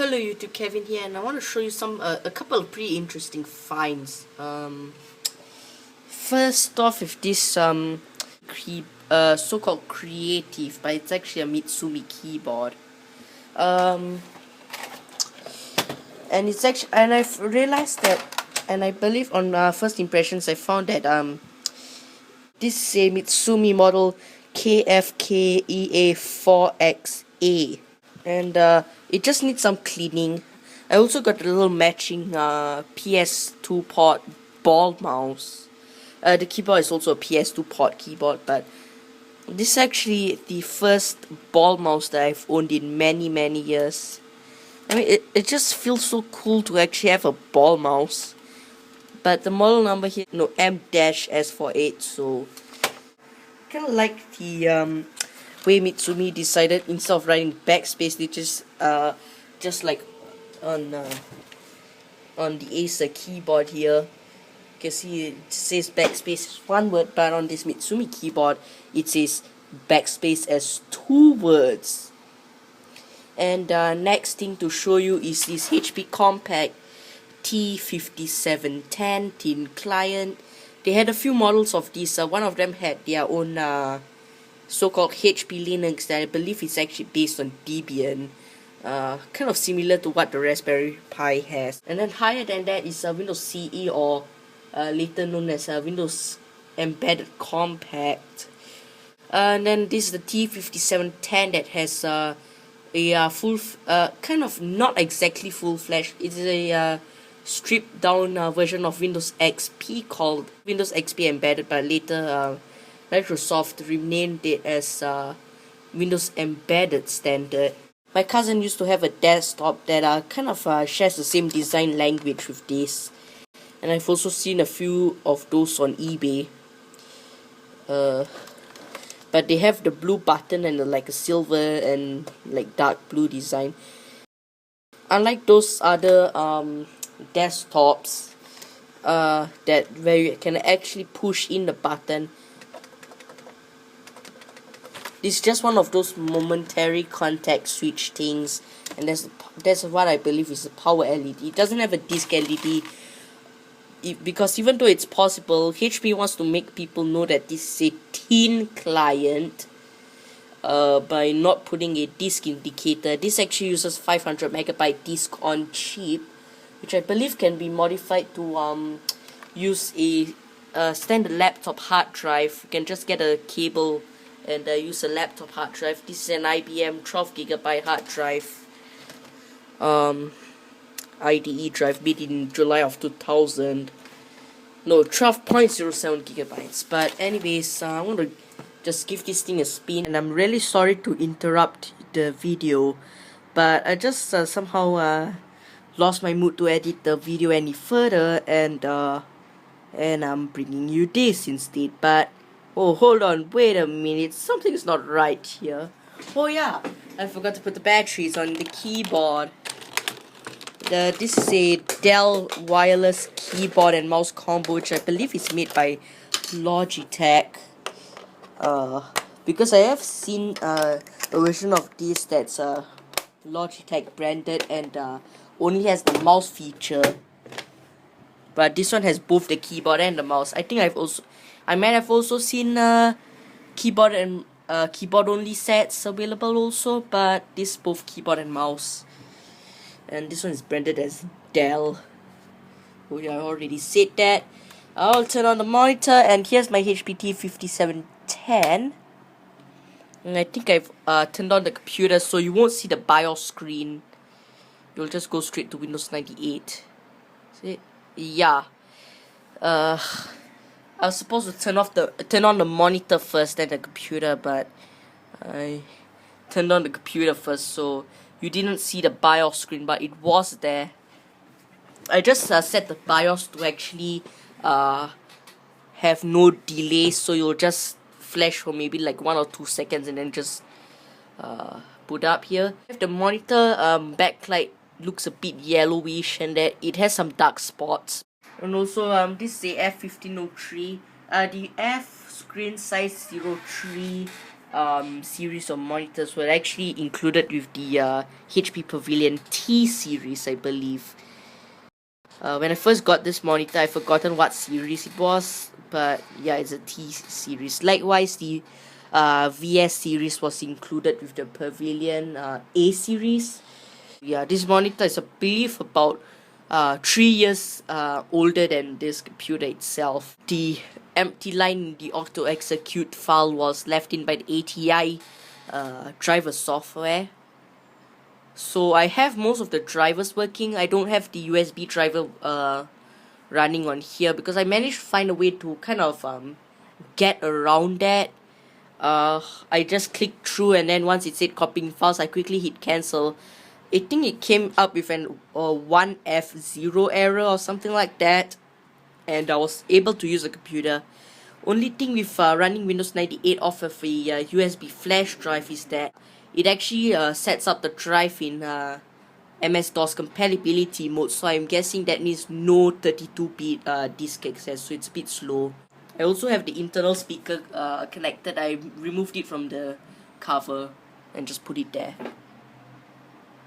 Hello YouTube, Kevin here, and I want to show you a couple of pretty interesting finds. First off, with this so-called creative, but it's actually a Mitsumi keyboard. And it's actually, and I've realized that, and I believe on first impressions, I found that this is a Mitsumi model KFKEA4XA. And it just needs some cleaning. I also got a little matching PS2 port ball mouse. The keyboard is also a PS2 port keyboard, but this is actually the first ball mouse that I've owned in many years. I mean, it just feels so cool to actually have a ball mouse. But the model number here, no, M-S48, so kind of like the way Mitsumi decided, instead of writing backspace, they just like on the Acer keyboard here, you can see it says backspace as one word, but on this Mitsumi keyboard it says backspace as 2 words. And next thing to show you is this HP Compaq t5710 thin client. They had a few models of this. One of them had their own so-called HP Linux that I believe is actually based on Debian, kind of similar to what the Raspberry Pi has. And then higher than that is Windows CE, or later known as Windows Embedded Compact. And then this is the t5710 that has a full, kind of not exactly full-fledged. It's a stripped down version of Windows XP called Windows XP Embedded, but later Microsoft renamed it as Windows Embedded Standard. My cousin used to have a desktop that kind of shares the same design language with this, and I've also seen a few of those on eBay. But they have the blue button and like a silver and like dark blue design. Unlike those other desktops that where you can actually push in the button, this is just one of those momentary contact switch things, and that's what I believe is a power LED. It doesn't have a disc LED, because even though it's possible, HP wants to make people know that this is a thin client by not putting a disc indicator. This actually uses 500 megabyte disc on chip, which I believe can be modified to use a standard laptop hard drive. You can just get a cable and use a laptop hard drive. This is an IBM 12GB hard drive, IDE drive, made in July of 2000. No, 12.07 gigabytes. But anyways, I want to just give this thing a spin, and I'm really sorry to interrupt the video, but I just somehow lost my mood to edit the video any further, and I'm bringing you this instead. But oh, hold on, wait a minute, something's not right here. Oh yeah, I forgot to put the batteries on the keyboard. This is a Dell wireless keyboard and mouse combo, which I believe is made by Logitech. Because I have seen a version of this that's Logitech branded and only has the mouse feature, but this one has both the keyboard and the mouse. I think I might have also seen keyboard and keyboard only sets available also, but this is both keyboard and mouse. And this one is branded as Dell. Oh yeah, I already said that. I'll turn on the monitor, and here's my HP t5710. And I think I've turned on the computer, so you won't see the BIOS screen. You'll just go straight to Windows 98. See it? Yeah. I was supposed to turn on the monitor first, then the computer, but I turned on the computer first, so you didn't see the BIOS screen, but it was there. I just set the BIOS to actually have no delay, so you'll just flash for maybe like 1 or 2 seconds and then just boot up here. If the monitor backlight looks a bit yellowish, and that it has some dark spots. And also this is a F1503. The F screen size 03 series of monitors were actually included with the HP Pavilion T series, I believe. When I first got this monitor, I've forgotten what series it was, but yeah, it's a T series. Likewise, the VS series was included with the Pavilion A series. Yeah, this monitor is, I believe, about 3 years older than this computer itself. The empty line in the auto execute file was left in by the ATI driver software. So I have most of the drivers working. I don't have the USB driver running on here because I managed to find a way to kind of get around that. I just clicked through, and then once it said copying files, I quickly hit cancel. I think it came up with an 1F0 error or something like that, and I was able to use the computer. Only thing with running Windows 98 off of a USB flash drive is that it actually sets up the drive in MS-DOS compatibility mode, so I'm guessing that means no 32-bit disk access, so it's a bit slow. I also have the internal speaker connected. I removed it from the cover and just put it there.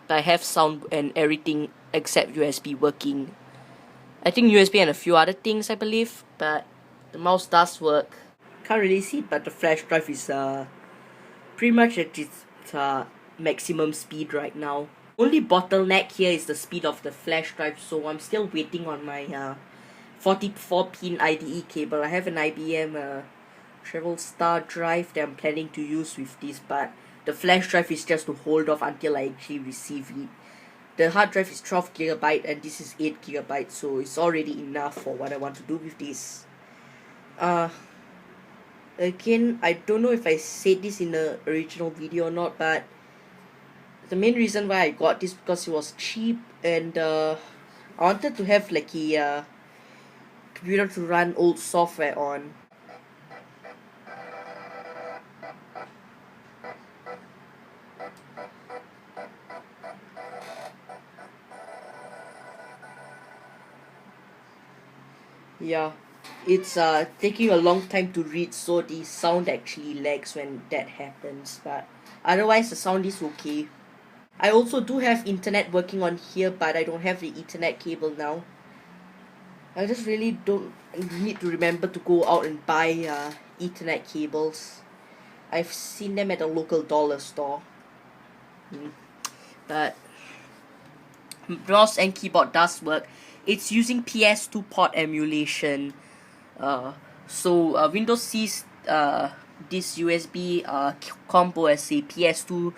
I have sound and everything except USB working. I think USB and a few other things, I believe, but the mouse does work. Can't really see it, but the flash drive is pretty much at its maximum speed right now. Only bottleneck here is the speed of the flash drive, so I'm still waiting on my 44-pin IDE cable. I have an IBM Travel Star drive that I'm planning to use with this, but the flash drive is just to hold off until I actually receive it. The hard drive is 12GB and this is 8GB, so it's already enough for what I want to do with this. Again, I don't know if I said this in the original video or not, but the main reason why I got this because it was cheap, and I wanted to have like a computer to run old software on. Yeah, it's taking a long time to read, so the sound actually lags when that happens, but otherwise the sound is okay. I also do have internet working on here, but I don't have the Ethernet cable now. I just really don't need to remember to go out and buy Ethernet cables. I've seen them at a local dollar store. But mouse and keyboard does work. It's using PS2 port emulation. So Windows sees this USB combo as a PS2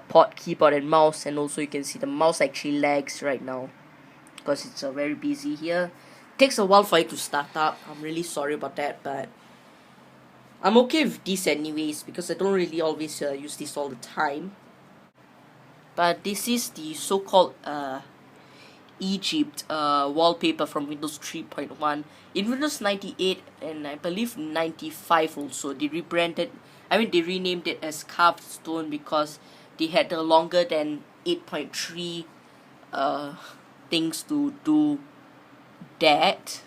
port keyboard and mouse, and also you can see the mouse actually lags right now because it's very busy here. Takes a while for it to start up. I'm really sorry about that, but I'm okay with this anyways because I don't really always use this all the time. But this is the so-called Egypt wallpaper from Windows 3.1. In Windows 98 and I believe 95 also, they renamed it as Carved Stone because they had the longer than 8.3 things to do that.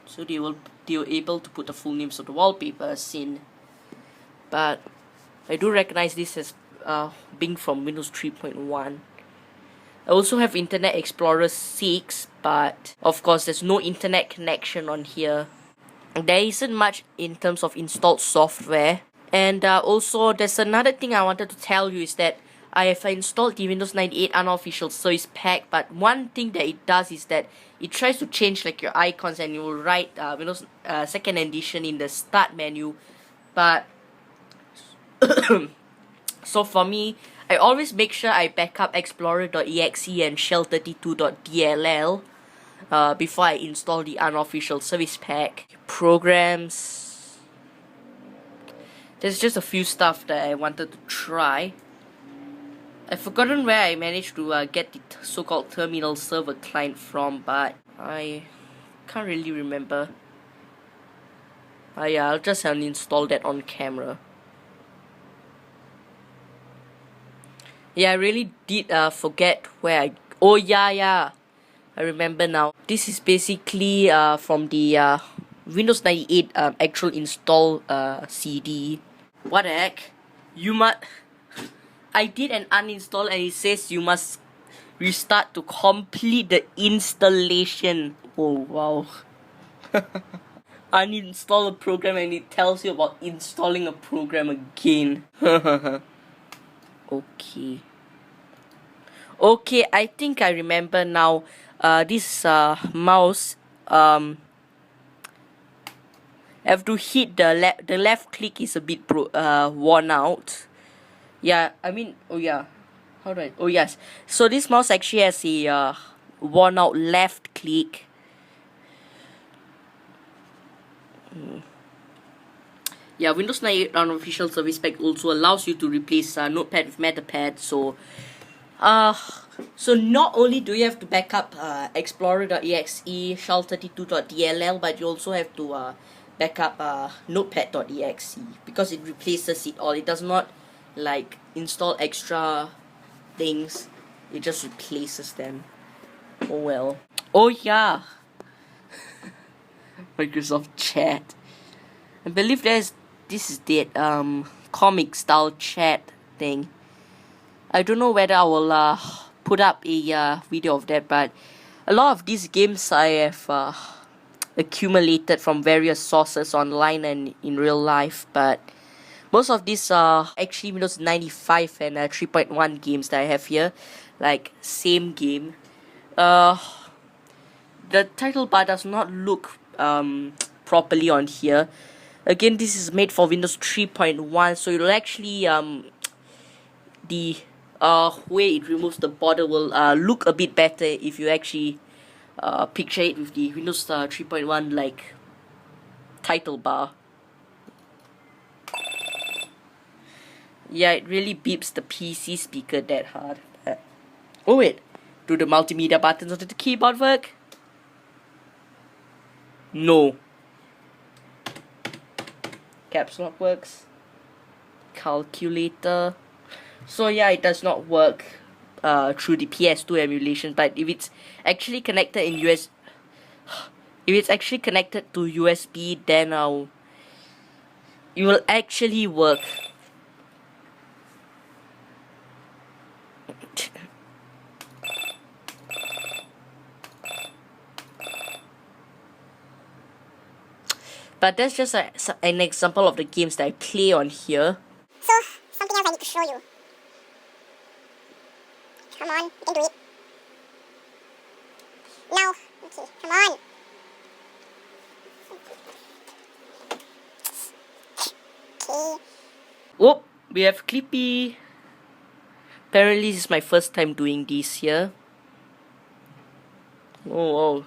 So they were able to put the full names of the wallpapers in. But I do recognize this as being from Windows 3.1. I also have Internet Explorer 6, but of course there's no internet connection on here. There isn't much in terms of installed software. And also there's another thing I wanted to tell you is that I have installed the Windows 98 unofficial service pack, but one thing that it does is that it tries to change like your icons, and you will write Windows 2nd edition in the start menu. But so for me, I always make sure I back up explorer.exe and shell32.dll before I install the unofficial service pack. Programs. There's just a few stuff that I wanted to try. I've forgotten where I managed to get the so-called terminal server client from, but I can't really remember. Yeah, I'll just uninstall that on camera. Yeah, I really did forget where I... Oh yeah, I remember now. This is basically from the Windows 98 actual install CD. What the heck? You must... I did an uninstall and it says you must restart to complete the installation. Oh wow. Uninstall a program and it tells you about installing a program again. Okay. Okay, I think I remember now. This mouse have to hit the left click is a bit worn out. Yeah, I mean, oh yeah. How do I? Oh yes. So this mouse actually has a worn out left click. Yeah, Windows 98 Unofficial Service Pack also allows you to replace Notepad with Metapad. So not only do you have to backup Explorer.exe, shell32.dll, but you also have to backup Notepad.exe because it replaces it all. It does not like install extra things. It just replaces them. Oh well. Oh yeah. Microsoft Chat. I believe this is the comic style chat thing. I don't know whether I will put up a video of that, but a lot of these games I have accumulated from various sources online and in real life, but most of these are actually Windows 95 and 3.1 games that I have here, like same game. The title bar does not look properly on here. Again, this is made for Windows 3.1, so it'll actually the way it removes the border will look a bit better if you actually picture it with the Windows 3.1 like title bar. Yeah, it really beeps the PC speaker that hard. Oh wait, do the multimedia buttons on the keyboard work? No. Caps lock works. Calculator. So yeah, it does not work through the PS2 emulation, but if it's actually connected in if it's actually connected to USB, then it will actually work. But that's just an example of the games that I play on here. So, something else I need to show you. Come on, you can do it. Now, okay, come on. Okay. Oh, we have Clippy. Apparently this is my first time doing this here. Oh wow.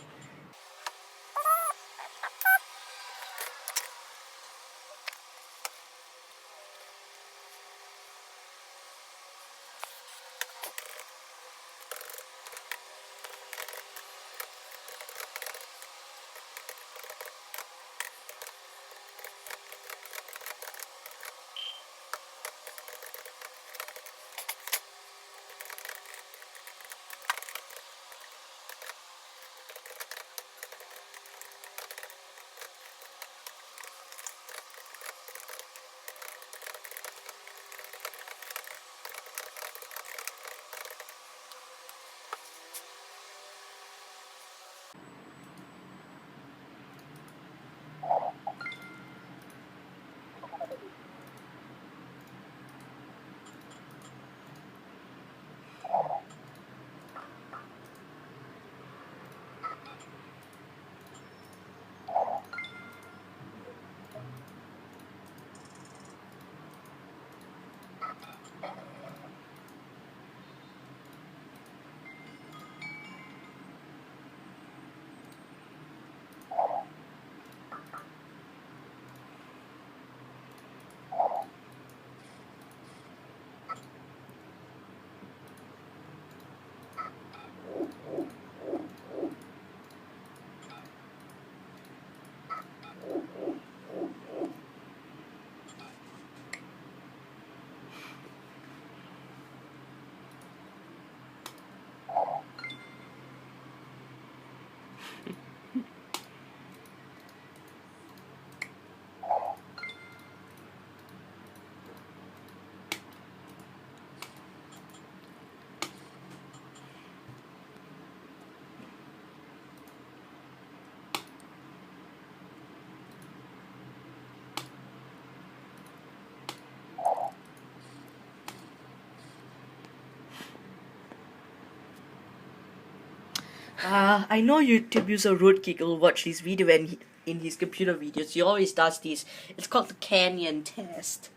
I know YouTube user Roadkick will watch this video and in his computer videos he always does this. It's called the Canyon test.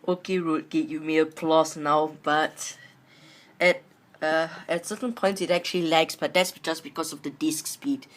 Okay, Roadkick, you may applause now, but at certain points it actually lags, but that's just because of the disk speed.